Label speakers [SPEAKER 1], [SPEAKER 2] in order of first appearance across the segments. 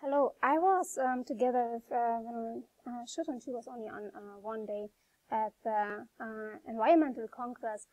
[SPEAKER 1] Hello, I was together with Shut, and she was only on one day at the Environmental Congress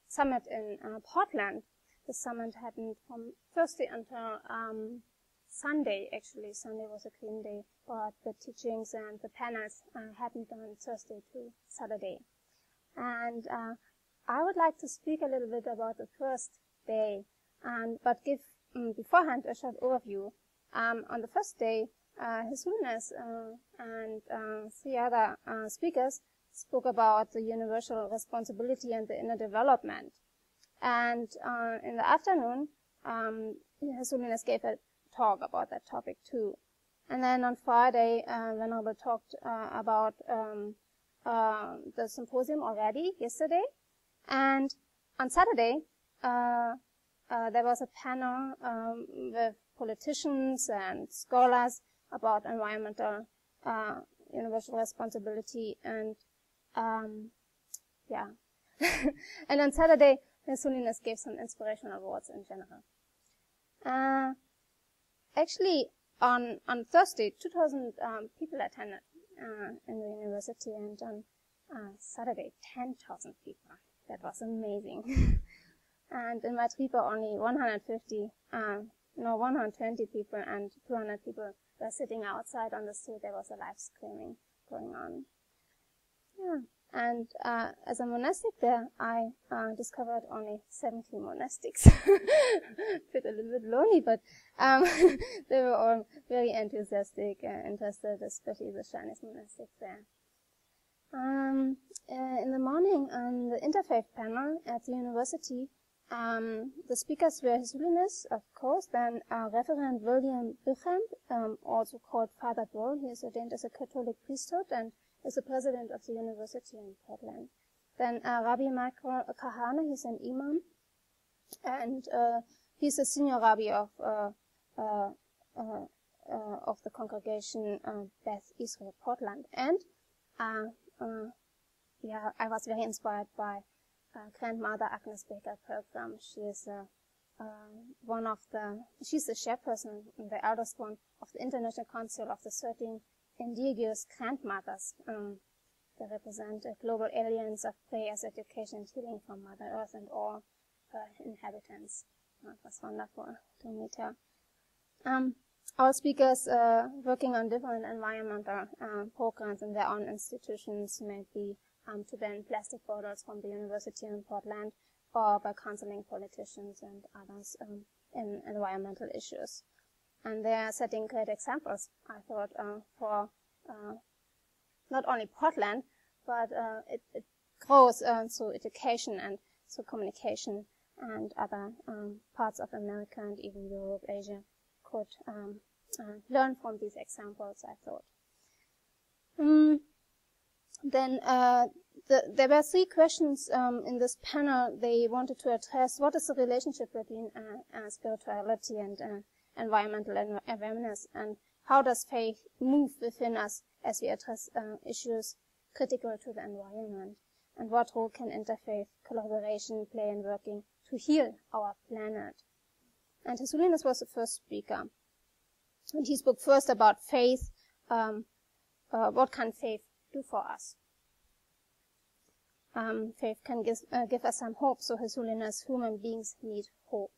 [SPEAKER 1] Summit in Portland. The summit happened from Thursday until Sunday, actually. Sunday was a clean day, but the teachings and the panels happened on Thursday to Saturday. And I would like to speak a little bit about the first day, but give beforehand a short overview. On the first day, His Holiness and three other speakers spoke about the universal responsibility and the inner development. And in the afternoon, His Holiness gave a talk about that topic too. And then on Friday, Venerable talked about the symposium already yesterday. And on Saturday, there was a panel with politicians and scholars about environmental universal responsibility, and yeah. And on Saturday, His Holiness gave some inspirational words in general. Actually, on Thursday, 2,000 people attended in the university, and on Saturday, 10,000 people. That was amazing. And in my tripa, only 120 people and 200 people were sitting outside on the street. There was a live screaming going on. Yeah. And as a monastic there, I discovered only 70 monastics. Felt a little bit lonely, but they were all very enthusiastic and interested, especially the Chinese monastics there. In the morning, on the interfaith panel at the university, the speakers were His Holiness, of course, then Reverend William Buchan, also called Father Bull. He is ordained as a Catholic priesthood and is the president of the university in Portland. Then Rabbi Michael Kahane, he's an imam, and he's a senior rabbi of the congregation Beth Israel Portland. And yeah, I was very inspired by Grandmother Agnes Baker-Pilgrim. She is she's the chairperson, the eldest one of the International Council of the 13 indigenous grandmothers. They represent a global alliance of prayers, education, and healing from Mother Earth and all her inhabitants. It was wonderful to meet her. All speakers working on different environmental programs in their own institutions, maybe to ban plastic bottles from the university in Portland, or by counseling politicians and others in environmental issues. And they are setting great examples, I thought, for not only Portland, but it grows through education and through communication, and other parts of America and even Europe, Asia could learn from these examples, I thought. Then there were three questions in this panel they wanted to address. What is the relationship between spirituality and environmental awareness, and how does faith move within us as we address issues critical to the environment, and what role can interfaith collaboration play in working to heal our planet? And His Holiness was the first speaker, and he spoke first about faith. What can faith do for us? Faith can give us some hope, so His Holiness, human beings need hope.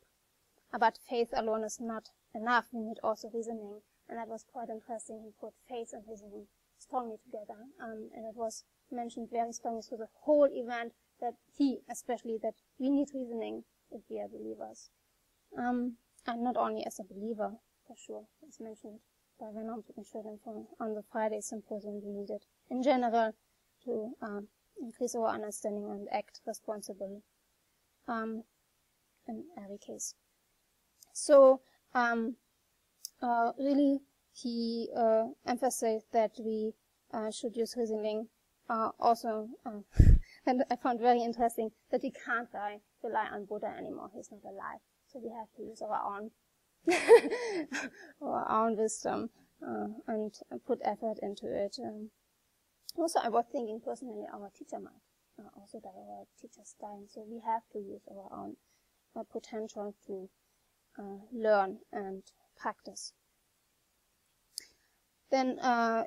[SPEAKER 1] But faith alone is not enough. We need also reasoning, and that was quite interesting. He put faith and reasoning strongly together, and it was mentioned very strongly through the whole event that especially that we need reasoning if we are believers. And not only as a believer, for sure, as mentioned by Venerable on the Friday symposium, we need it in general to increase our understanding and act responsibly in every case. So really, he emphasized that we should use reasoning also, and I found very interesting that we can't rely on Buddha anymore. He's not alive, so we have to use our own wisdom and put effort into it. Also, I was thinking personally, our teacher might also die, our teacher's dying, so we have to use our own potential to learn and practice. Then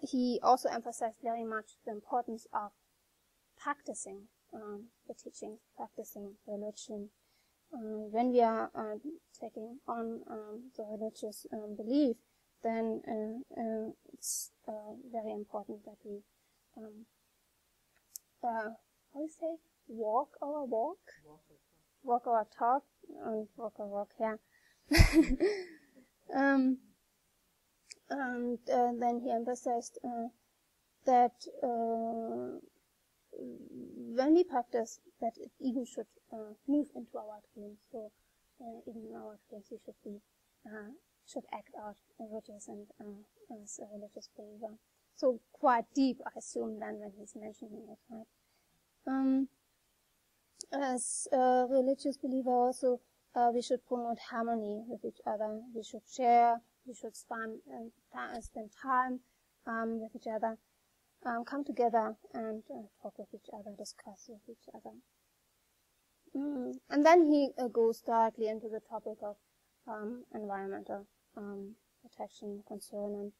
[SPEAKER 1] he also emphasized very much the importance of practicing the teachings, practicing religion. When we are taking on the religious belief, then it's very important that we, how do you say, walk our walk? Walk our talk, and walk our walk, yeah. And then he emphasized that when we practice, that it even should move into our dreams. So even in our dreams, we should act out religious and as a religious believer. So quite deep, I assume, then when he's mentioning it, right? As a religious believer, also we should promote harmony with each other. We should share. We should spend time with each other. Come together and talk with each other, discuss with each other. And then he goes directly into the topic of environmental protection concern,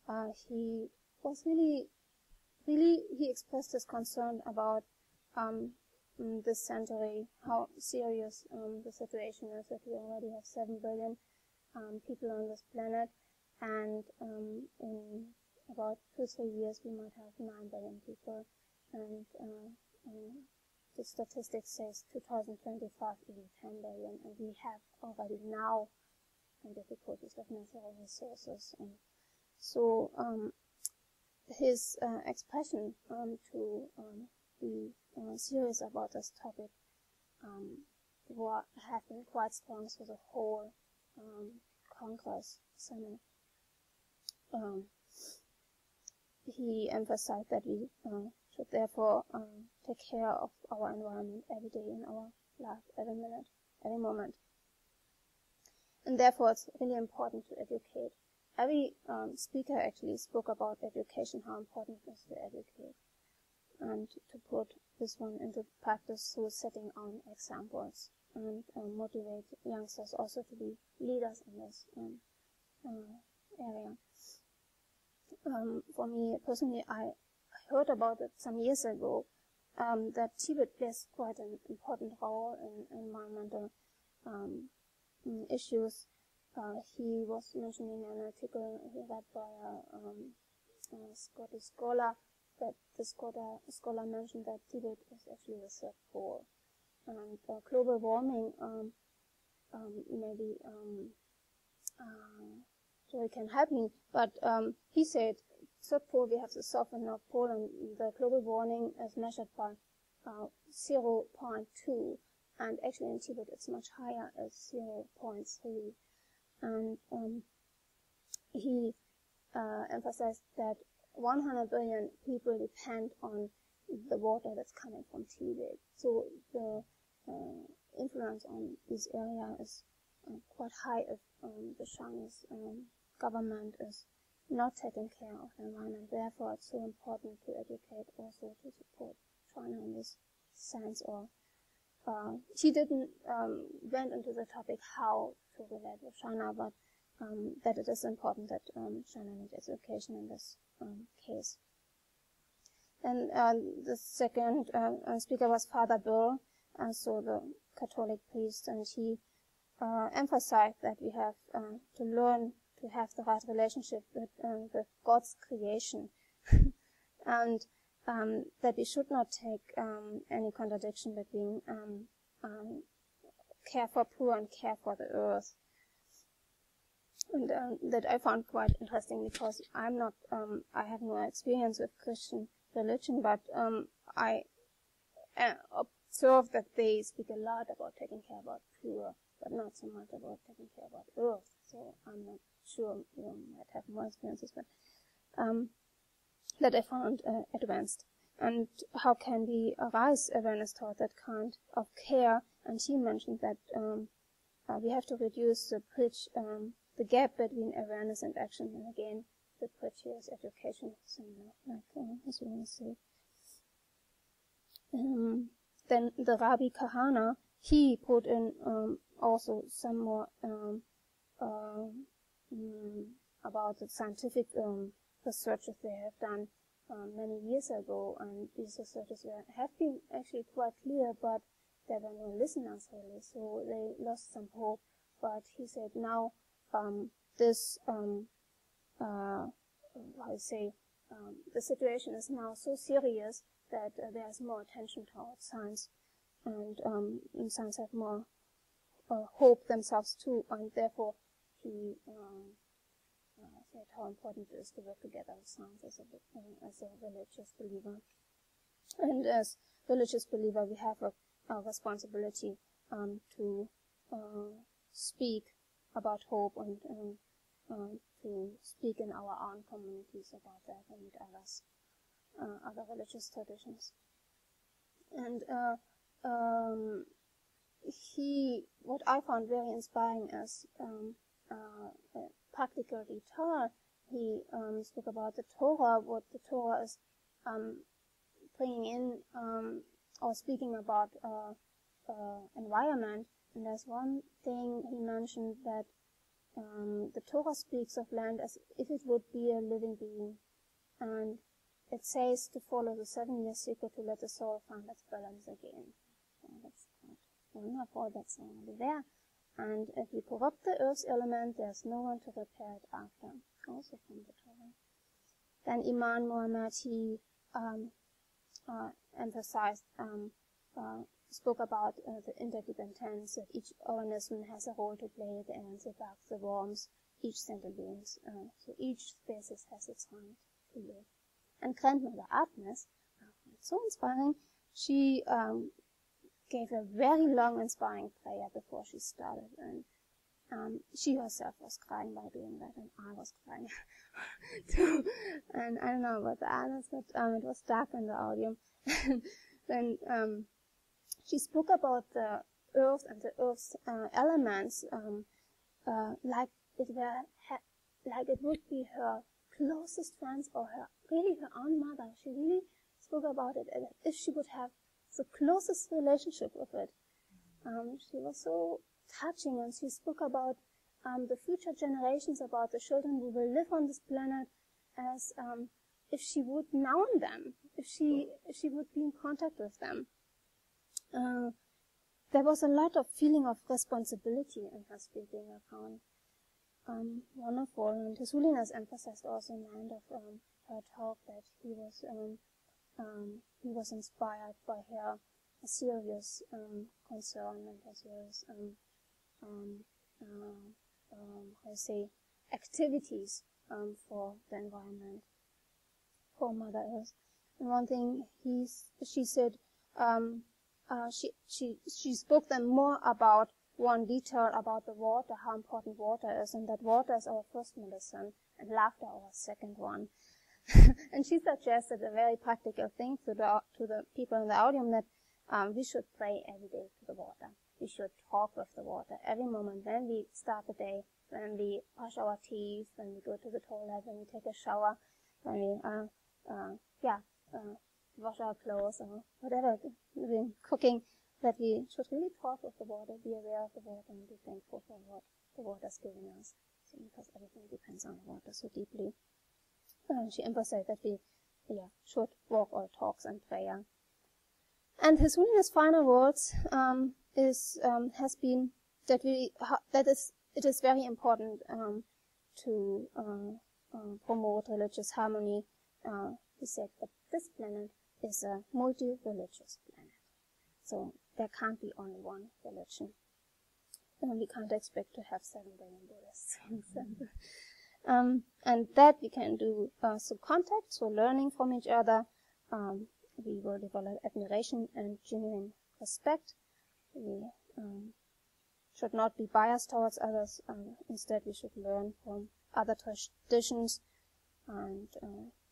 [SPEAKER 1] and he was really, he expressed his concern about this century, how serious the situation is, that we already have 7 billion people on this planet, and in about 2-3 years we might have 9 billion people, and the statistics says 2025 even 10 billion, and we have already now difficulties with natural resources. And so his expression to be serious about this topic have been quite strong through the whole Congress Senate. He emphasized that we should therefore take care of our environment every day in our life, every minute, every moment. And therefore it's really important to educate. Every speaker actually spoke about education, how important it is to educate, and to put this one into practice through setting on examples, and motivate youngsters also to be leaders in this area. For me personally, I heard about it some years ago, that Tibet plays quite an important role in environmental issues. He was mentioning an article he read by a Scottish scholar, that the scholar mentioned that Tibet is actually the third pole, and global warming maybe so it can help me, but he said third pole we have the south and north pole, and the global warming is measured by 0.2, and actually in Tibet it's much higher at 0.3, and he emphasized that 100 billion people depend on the water that's coming from Tibet. So the influence on this area is quite high if the Chinese government is not taking care of the environment. Therefore, it's so important to educate, also to support China in this sense. Or he didn't went into the topic how to relate with China, but that it is important that China needs education in this case. And the second speaker was Father Bill, so the Catholic priest, and he emphasized that we have to learn to have the right relationship with God's creation, and that we should not take any contradiction between care for poor and care for the earth. And that I found quite interesting, because I'm not, I have no experience with Christian religion, but I observe that they speak a lot about taking care about poor, but not so much about taking care about earth. So I'm not sure you might have more experiences, but that I found advanced. And how can we arise awareness toward that kind of care? And he mentioned that we have to reduce the bridge, the gap between awareness and action. And again, the bridge here is education, similar, like as we want to say. Then the Rabbi Kahana, he put in also some more about the scientific researches they have done many years ago, and these researches have been actually quite clear, but there were no listeners really, so they lost some hope. But he said now the situation is now so serious that there's more attention towards science, and science have more hope themselves too, and therefore he said how important it is to work together with science as a religious believer. And as religious believer, we have a responsibility to speak about hope and to speak in our own communities about that and with others, other religious traditions. And what I found very inspiring is practical detail. He spoke about the Torah, what the Torah is bringing in or speaking about environment. And there's one thing he mentioned, that the Torah speaks of land as if it would be a living being, and it says to follow the 7-year cycle to let the soil find its balance again. So that's quite wonderful, that's already there. And if you corrupt the earth's element, there's no one to repair it after. Also from the Torah. Then Imam Muhammad, he emphasized, spoke about the interdependence, that each organism has a role to play, the ants, the bugs, the worms, each sentient being. So each species has its time to live. And Grandmother Agnes, so inspiring, she gave a very long, inspiring prayer before she started, and she herself was crying by doing that, and I was crying too. And I don't know about the others, but it was dark in the audio. Then she spoke about the earth and the earth's elements, like it would be her closest friends, or really her own mother. She really spoke about it as if she would have the closest relationship with it. She was so touching, and she spoke about the future generations, about the children who will live on this planet, as if she would know them, if she would be in contact with them. There was a lot of feeling of responsibility in her speaking account. Wonderful, and His Holiness emphasized also in the end of her talk that he was inspired by her serious concern and her serious activities for the environment, for Mother Earth. And one thing she said, she spoke then more about one detail about the water, how important water is, and that water is our first medicine and laughter our second one. And she suggested a very practical thing to the people in the audience, that we should pray every day to the water. We should talk with the water every moment, when we start the day, when we brush our teeth, when we go to the toilet, when we take a shower, when we wash our clothes, or whatever we're cooking, that we should really talk with the water, be aware of the water, and be thankful for what the water's giving us. So, because everything depends on the water so deeply. She emphasized that we should walk our talks and prayer. And His Holiness' final words has been that it is very important to promote religious harmony. He said that this planet is a multi-religious planet, so there can't be only one religion. We can't expect to have 7 billion Buddhists. And that we can do through contact, through learning from each other. We will develop admiration and genuine respect. We should not be biased towards others. Instead, we should learn from other traditions and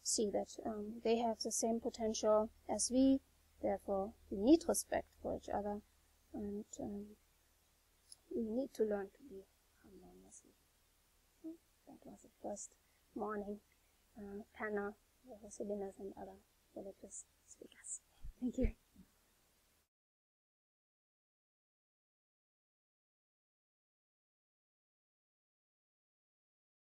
[SPEAKER 1] see that they have the same potential as we. Therefore, we need respect for each other, and we need to learn to be harmoniously. That was the first morning panel with His Holiness and other religious speakers. Thank you.